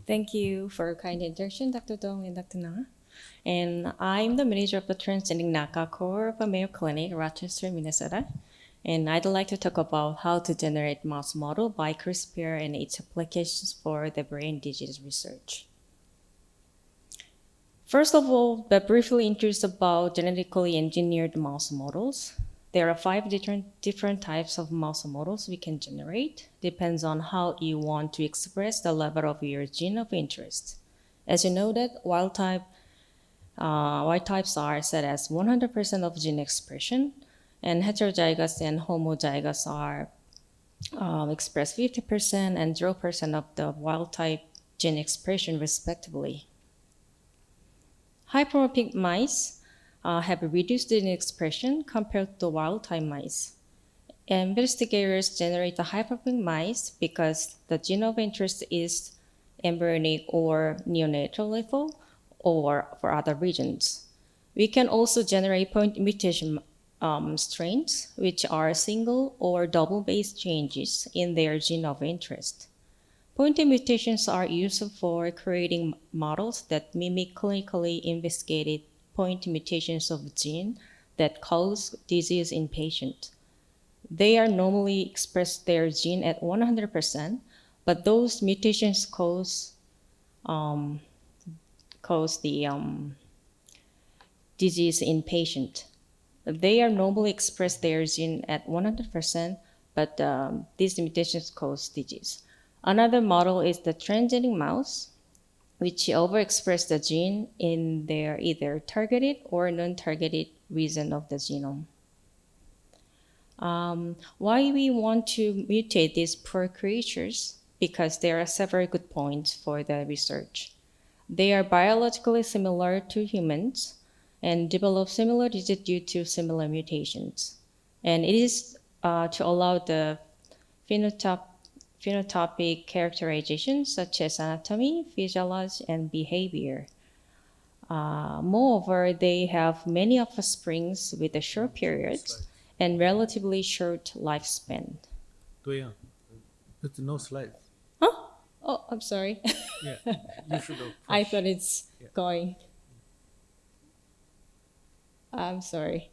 Thank you for a kind introduction, Dr. Dong and Dr. Na. And I'm the manager of the Transgenic Knockout Core of a Mayo Clinic, Rochester, Minnesota. And I'd like to talk about how to generate mouse model by CRISPR and its applications for the brain disease research. First of all, but briefly introduce about genetically engineered mouse models. There are 5 different types of mouse models we can generate. Depends on how you want to express the level of your gene of interest. As you know that wild types are set as 100% of gene expression, and heterozygous and homozygous are express 50% and 0% of the wild type gene expression respectively. Hypermorphic mice have reduced gene expression compared to wild-type mice. Investigators generate the hypermorphic mice because the gene of interest is embryonic or neonatal level or for other regions. We can also generate point mutation strains, which are single or double base changes in their gene of interest. Point mutations are useful for creating models that mimic clinically investigated point mutations of gene that cause disease in patients. They are normally express their gene at 100%, but those mutations cause the disease in patient. They are normally express their gene at 100%, but these mutations cause disease. Another model is the transgenic mouse, which overexpress the gene in their either targeted or non-targeted region of the genome. Why we want to mutate these poor creatures? Because there are several good points for the research. They are biologically similar to humans and develop similar disease due to similar mutations. And it is to allow the phenotypic characterizations such as anatomy, physiology, and behavior. Moreover, they have many offsprings with a short periods and relatively short lifespan. 对呀 There's no slides. Oh, I'm sorry. Yeah, you should have. I thought it's Yeah. going. I'm sorry.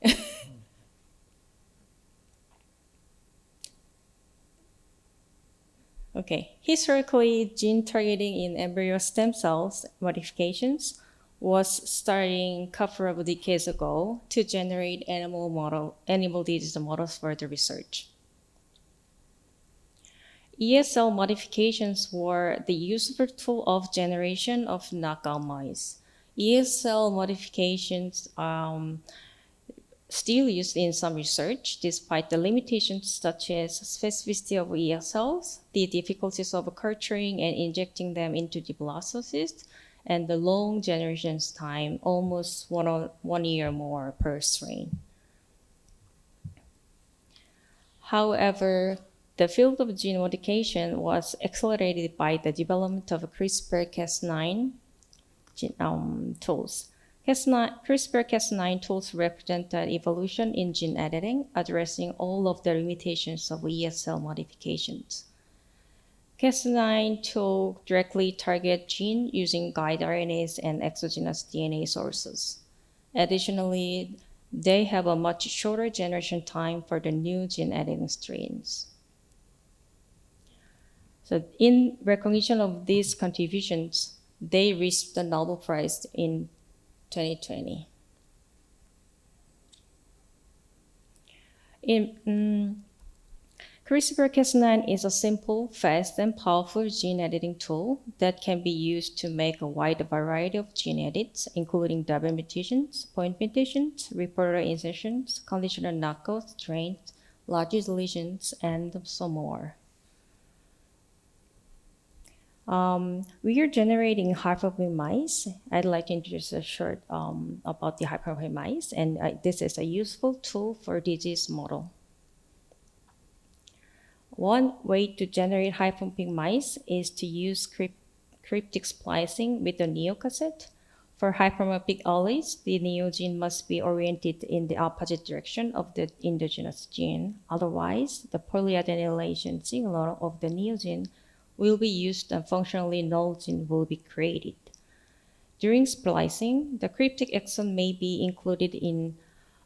Okay. Historically, gene targeting in embryo stem cells modifications was starting a couple of decades ago to generate animal disease models for the research. ESL modifications were the useful tool of generation of knockout mice. ESL modifications still used in some research, despite the limitations such as specificity of ESLs, the difficulties of culturing and injecting them into the blastocyst, and the long generations time, almost 1 year more per strain. However, the field of gene modification was accelerated by the development of CRISPR-Cas9 tools. CRISPR-Cas9 tools represent an evolution in gene editing, addressing all of the limitations of ESL modifications. Cas9 tool directly target gene using guide RNAs and exogenous DNA sources. Additionally, they have a much shorter generation time for the new gene editing strains. So in recognition of these contributions, they reached the Nobel Prize in 2020. CRISPR-Cas9 is a simple, fast, and powerful gene editing tool that can be used to make a wide variety of gene edits, including double mutations, point mutations, reporter insertions, conditional knockouts, strains, large deletions, and some more. We are generating hypermorphic mice. I'd like to introduce a short about the hypermorphic mice, and this is a useful tool for disease model. One way to generate hypermorphic mice is to use cryptic splicing with the neocassette. For hypermorphic alleles, the neogene must be oriented in the opposite direction of the endogenous gene. Otherwise, the polyadenylation signal of the neogene will be used and functionally null gene will be created. During splicing, the cryptic exon may be included in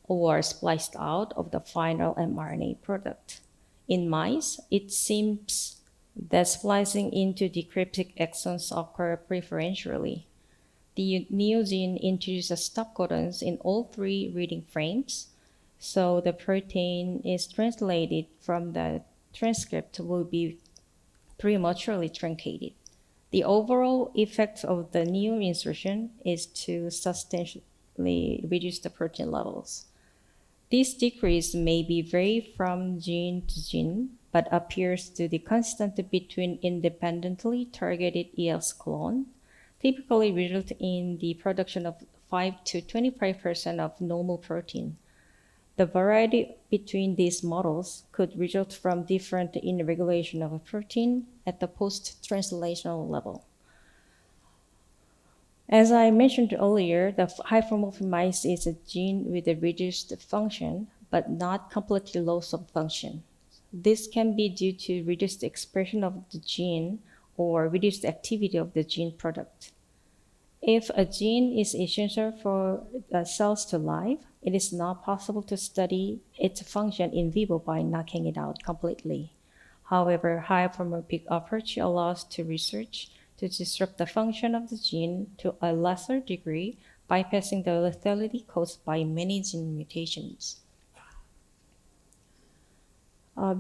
or spliced out of the final mRNA product. In mice, it seems that splicing into the cryptic exons occur preferentially. The neogene introduces stop codons in all three reading frames, so the protein is translated from the transcript will be prematurely truncated. The overall effect of the neo insertion is to substantially reduce the protein levels. This decrease may be vary from gene to gene, but appears to be constant between independently targeted ES clone, typically result in the production of 5 to 25% of normal protein. The variety between these models could result from different in-regulation of a protein at the post-translational level. As I mentioned earlier, the hypermorphic mice is a gene with a reduced function, but not completely loss of function. This can be due to reduced expression of the gene or reduced activity of the gene product. If a gene is essential for the cells to live, it is not possible to study its function in vivo by knocking it out completely. However, hypermorphic approach allows to research to disrupt the function of the gene to a lesser degree, bypassing the lethality caused by many gene mutations.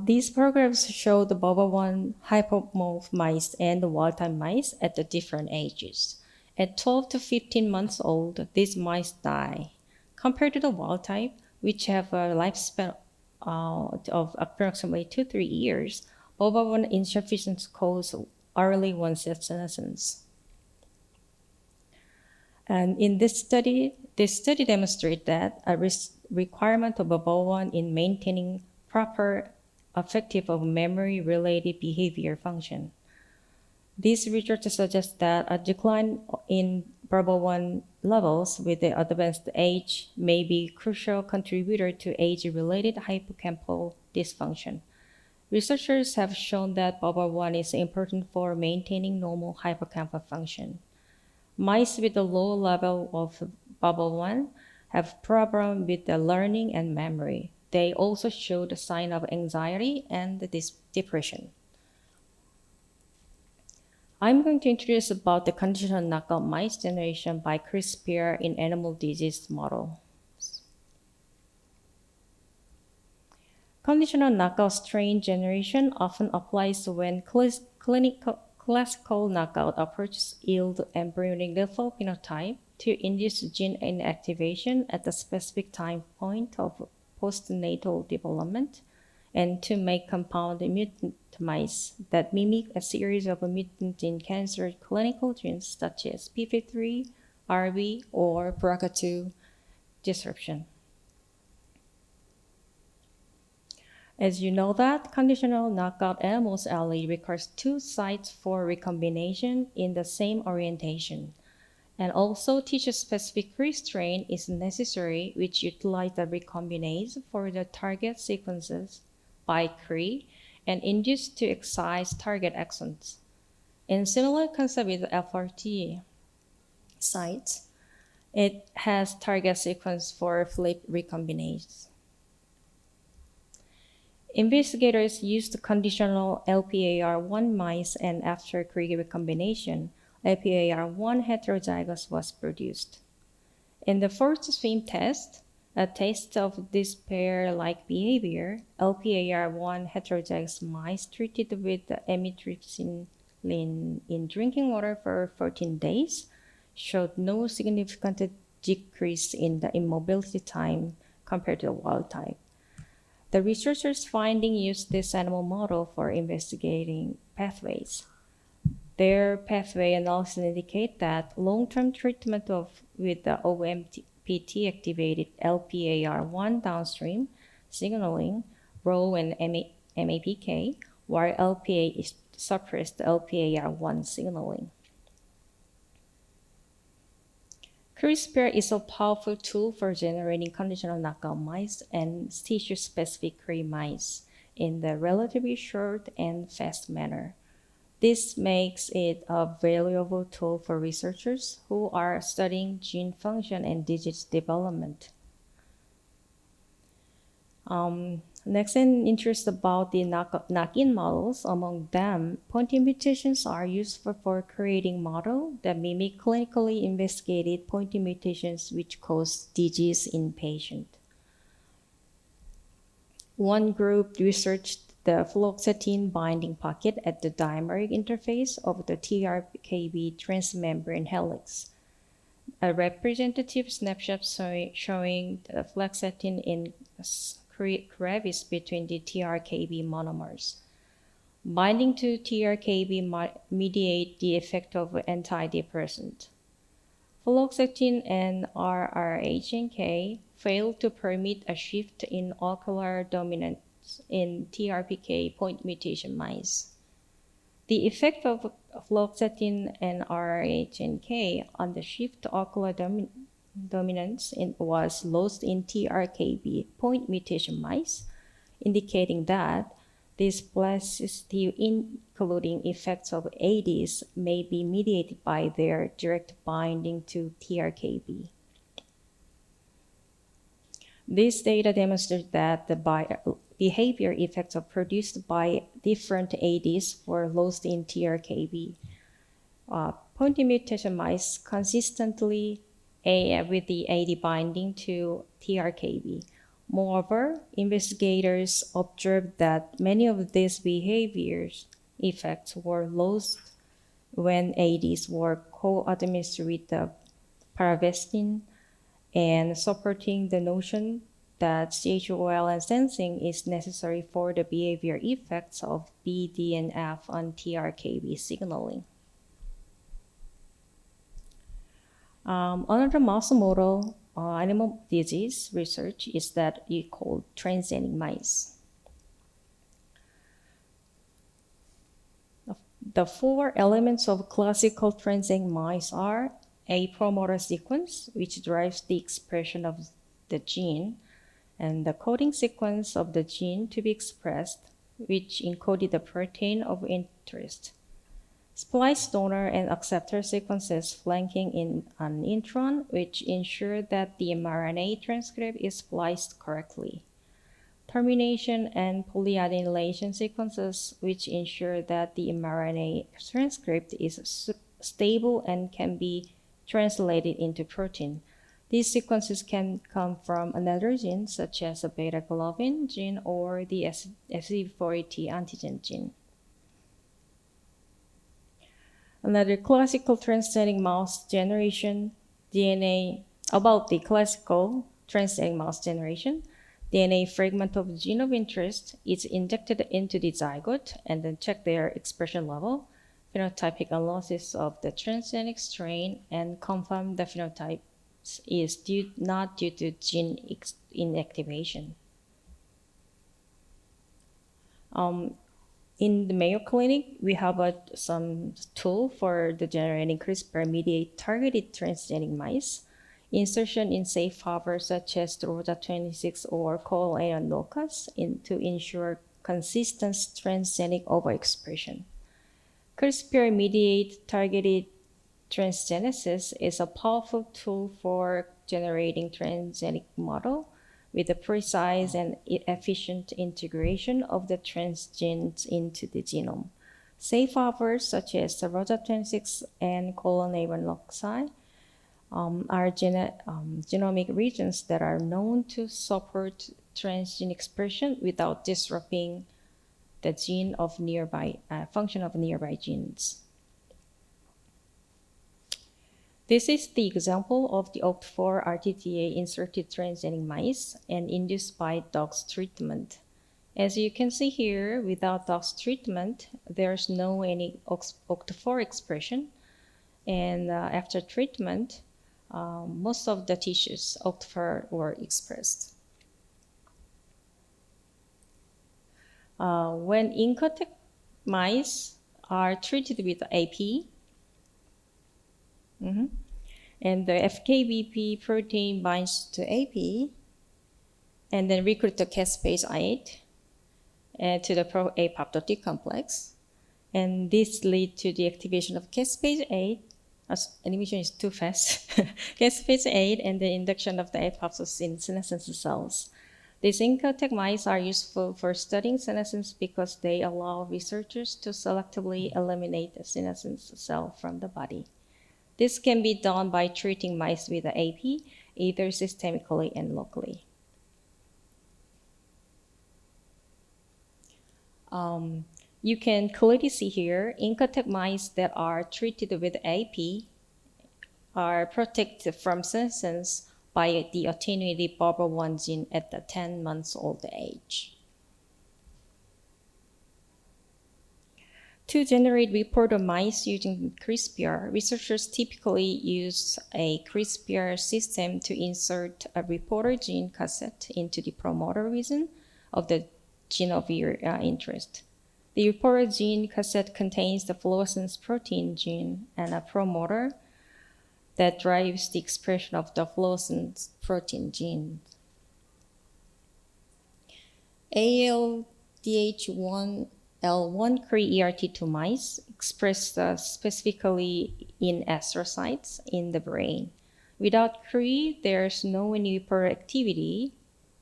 These programs show the BOBA1 hypomorph mice and the wild-type mice at the different ages. At 12 to 15 months old, these mice die. Compared to the wild type, which have a lifespan of approximately 2 3 years, BOBA1 insufficiency causes early onset senescence. And in this study demonstrates that a requirement of BOBA1 in maintaining proper effective of memory-related behavior function. These research suggests that a decline in BOBA1 levels with the advanced age may be a crucial contributor to age-related hippocampal dysfunction. Researchers have shown that BOBA1 is important for maintaining normal hippocampal function. Mice with a low level of BOBA1 have problems with the learning and memory. They also showed a sign of anxiety and depression. I'm going to introduce about the conditional knockout mice generation by CRISPR in animal disease model. Conditional knockout strain generation often applies when classical knockout approaches yield embryonic lethal phenotype to induce gene inactivation at the specific time point of postnatal development and to make compound mutant mice that mimic a series of mutant in cancer clinical genes such as p53, RB, or BRCA2 disruption. As you know that conditional knockout animals allele requires two sites for recombination in the same orientation. And also tissue-specific restraint is necessary, which utilize the recombinase for the target sequences by Cre and induce to excise target exons. In similar concept with FRT sites, it has target sequence for flip recombinase. Investigators used conditional LPAR1 mice, and after Cre recombination, LPAR1 heterozygous was produced. In the first swim test, a test of this pair-like behavior, LPAR1 heterozygous mice treated with amitriptyline in drinking water for 14 days showed no significant decrease in the immobility time compared to the wild type. The researchers' finding used this animal model for investigating pathways. Their pathway analysis indicate that long-term treatment with the OMPT-activated LPAR1 downstream signaling Rho and MAPK, while LPA suppressed LPAR1 signaling. CRISPR is a powerful tool for generating conditional knockout mice and tissue-specific Cre mice in the relatively short and fast manner. This makes it a valuable tool for researchers who are studying gene function and disease development. Next, an interest about the knock-in models. Among them, point mutations are useful for creating models that mimic clinically investigated point mutations which cause disease in patients. One group researched the fluoxetine binding pocket at the dimeric interface of the TRKB transmembrane helix. A representative snapshot showing the fluoxetine in crevice between the TRKB monomers. Binding to TRKB mediate the effect of antidepressant. Fluoxetine and RRHNK fail to permit a shift in ocular dominance in TRPK point mutation mice. The effect of fluoxetine and RRHNK on the shift to ocular dominance was lost in TRKB point mutation mice, indicating that this plasticity, including effects of ADs, may be mediated by their direct binding to TRKB. This data demonstrates that the behavior effects are produced by different ADs were lost in TRKB. Point mutation mice consistently with the AD binding to TRKB. Moreover, investigators observed that many of these behaviors effects were lost when ADs were co-administered with the paravestin, and supporting the notion that CHOL and sensing is necessary for the behavior effects of BDNF on TRKB signaling. Another mouse model animal disease research is that we call transgenic mice. The four elements of classical transgenic mice are a promoter sequence, which drives the expression of the gene, and the coding sequence of the gene to be expressed, which encoded the protein of interest. Splice donor and acceptor sequences flanking in an intron, which ensure that the mRNA transcript is spliced correctly. Termination and polyadenylation sequences, which ensure that the mRNA transcript is stable and can be translated into protein. These sequences can come from another gene, such as a beta-globin gene or the SV40 antigen gene. Another classical transgenic mouse generation DNA about the classical transgenic mouse generation. DNA fragment of the gene of interest is injected into the zygote and then check their expression level, phenotypic analysis of the transgenic strain, and confirm the phenotype is not due to gene inactivation. In the Mayo Clinic, we have some tool for the generating CRISPR-mediated targeted transgenic mice. Insertion in safe harbor such as the ROSA26 or collagen locus to ensure consistent transgenic overexpression. CRISPR-mediated targeted transgenesis is a powerful tool for generating transgenic model with a precise and efficient integration of the transgenes into the genome. Safe harbors such as the ROSA26 and collagen loci are genomic regions that are known to support transgene expression without disrupting the gene of nearby function of nearby genes. This is the example of the OCT4 RTTA inserted transgenic mice and induced by DOX treatment. As you can see here, without DOX treatment, there's no any OCT4 expression, and after treatment, most of the tissues OCT4 were expressed. When incontact mice are treated with AP, and the FKBP protein binds to AP, and then recruit the caspase 8 to the pro-apoptotic complex. And this lead to the activation of caspase 8, as animation is too fast, caspase 8 and the induction of the apoptosis in senescence cells. These incotech mice are useful for studying senescence because they allow researchers to selectively eliminate a senescence cell from the body. This can be done by treating mice with the AP, either systemically and locally. You can clearly see here, incotech mice that are treated with AP are protected from senescence by the attenuated BARBA1 gene at the 10 months old age. To generate report of mice using CRISPR, researchers typically use a CRISPR system to insert a reporter gene cassette into the promoter region of the gene of your interest. The reporter gene cassette contains the fluorescence protein gene and a promoter that drives the expression of the fluorescence protein gene. ALDH1L1 CRE-ERT2 mice expressed specifically in astrocytes in the brain. Without CRE, there's no any hyperactivity.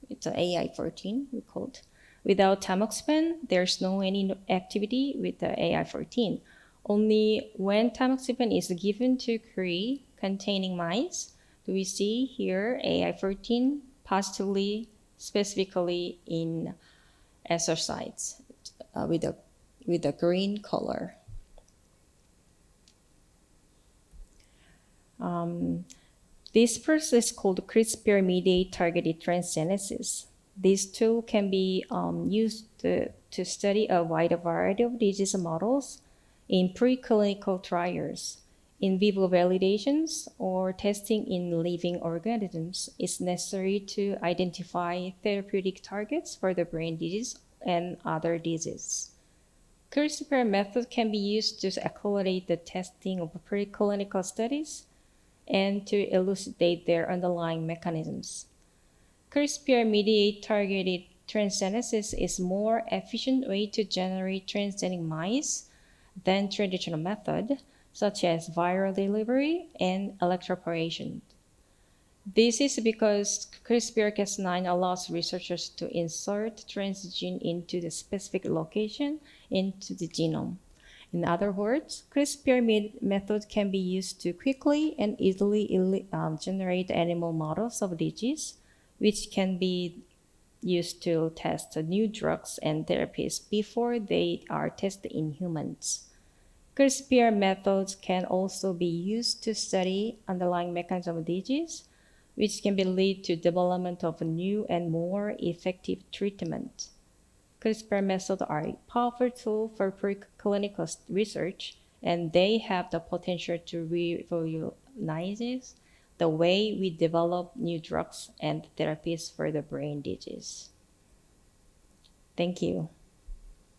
It's an AI14, we call it. Without tamoxifen, there's no any activity with the AI14. Only when tamoxifen is given to CRE containing mice do we see here AI14 positively, specifically in astrocytes with a green color. This process is called CRISPR-mediated targeted transgenesis. This tool can be used to study a wide variety of disease models in preclinical trials. In vivo validations or testing in living organisms is necessary to identify therapeutic targets for the brain disease and other diseases. CRISPR method can be used to accelerate the testing of preclinical studies and to elucidate their underlying mechanisms. CRISPR-mediated targeted transgenesis is a more efficient way to generate transgenic mice than traditional method, such as viral delivery and electroporation. This is because CRISPR-Cas9 allows researchers to insert transgene into the specific location into the genome. In other words, CRISPR method can be used to quickly and easily generate animal models of disease, which can be used to test new drugs and therapies before they are tested in humans. CRISPR methods can also be used to study underlying mechanisms of disease, which can be lead to development of new and more effective treatment. CRISPR methods are a powerful tool for preclinical research, and they have the potential to revolutionize the way we develop new drugs and therapies for the brain disease. Thank you.